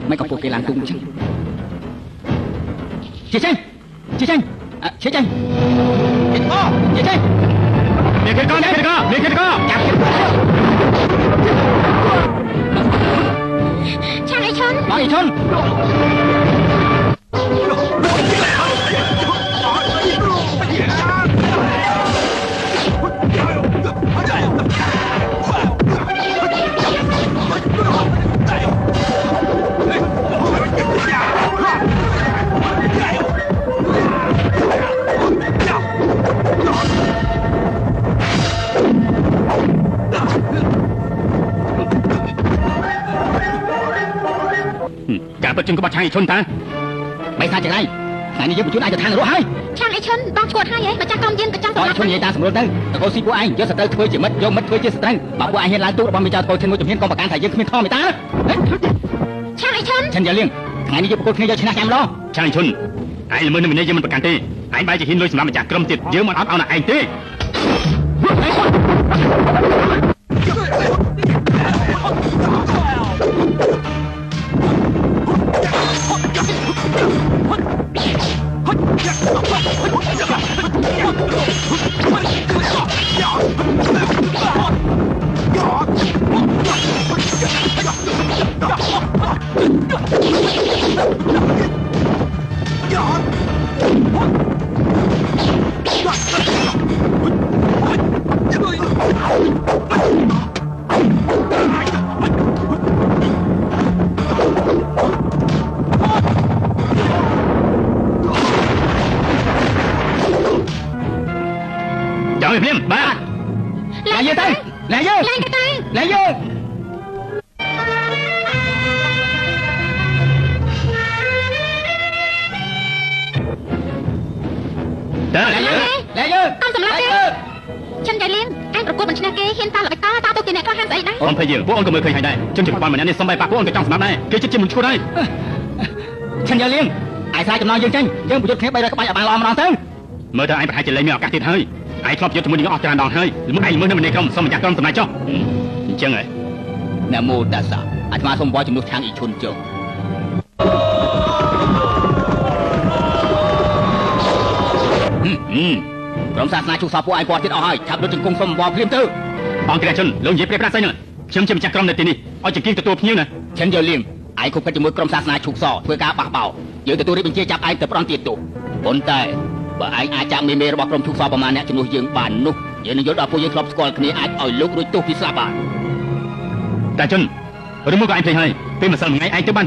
mấy con cô kia làm tung chứ chị Tranh chị Tranh chị Tranh chị Tranh để cái con chặt Chàng ấy Xuân Bảo Thị Xuân cả vật chân của bà Trang Thị Xuân ta mày sao chẳng này ngày này với một chút aiจะทางรู้ให้ Chàng ấy Xuân đang chuột hai ấy mà cha con viên cả trong ตอนชนយាយតាសម្រួលទៅតកោស៊ីពួកឯងយកសត្រូវធ្វើជាមិត្តយកមិត្តធ្វើជាសត្រូវបើពួកឯងហ៊ានឡើងទូរបស់មេចៅតកោឈិនមួយជំហានកុំប្រកាន់ថាយើងគ្មានធម៌មេត្តា Chàng ấy Xuân ឈិនយាលៀងថ្ងៃនេះយើងប្រកួតគ្នាយកឈ្នះចាំម្ដង Trang Thị Xuân ai là mới mìnhយើងមិនប្រកាន់ទេឯងបែរជាហ៊ានលុយសម្រាប់ម្ចាស់ក្រុមទៀតយើងមិនអត់ឲ្យណាឯងទេ Chọn hiệp liêm ba lại dơ tay lại dơ Lên cái tay lại dơ lại dơ lại dơ Con sầm lắc đi Chân dài liên Anhประกวดมันชนะเกย์เฮียนตาหลับไปตาตัวกินเนี่ยก็ห้ามใส่ได้ ông phải dừng bố ông có mớiเคยhay đây chân chỉ quan mà nên xong bay bạc bố ông cái trong sắm này cái chiếc chim mình chua đây ឈិនយាលៀងឯស្រាយចំណងយើងចេញយើងប្រយុទ្ធគ្នា300ក្បាច់ឲ្យបានល្អម្ដងទៅ មើលទៅឯងប្រហែលជាលេងមានឱកាសទៀតហើយឯងធ្លាប់យកជាមួយនឹងអស់ច្រើនដងហើយមុខឯងមើលនៅម្នាក់ក្រុមសុំម្ចាស់ក្រុមសម្រាប់ចុះអញ្ចឹងហ៎ ណាមោតាសាអាត្មាសូមបបជំនួសឆាងអ៊ីឈុនចុះក្រុមសាសនាជុសសពួកឯងគាត់ទៀតអស់ហើយឆាប់ដូចជង្គង់សុំបបភ្លាមទៅ អង្គគ្រាជន់លោកនិយាយប្រៀបប្រាស្អីហ្នឹងខ្ញុំជាម្ចាស់ក្រុមនៅទីនេះឲ្យចង្គៀងទទួលភ្ញៀវណា ឈិនយាលៀងឯងគប់កិច្ចជាមួយក្រុមសាសនាជុសសធ្វើការបះបោយើងទទួលរៀបបញ្ជាចាប់ឯងទៅប្រន់ទៀតទោសប៉ុន្តែបើឯងអាចចាប់មេរបស់ក្រុមជុសសប្រមាណអ្នកជំនួសយើងបាននោះយើងនឹងយល់ដល់ពួកយើងធ្លាប់ស្គាល់គ្នាអាចឲ្យលោករួចទោសពីស្លាប់បាន តាជន់ឬមកក៏ឯងភ្លេចហើយពេលម្សិលមិញឯងទៅបាន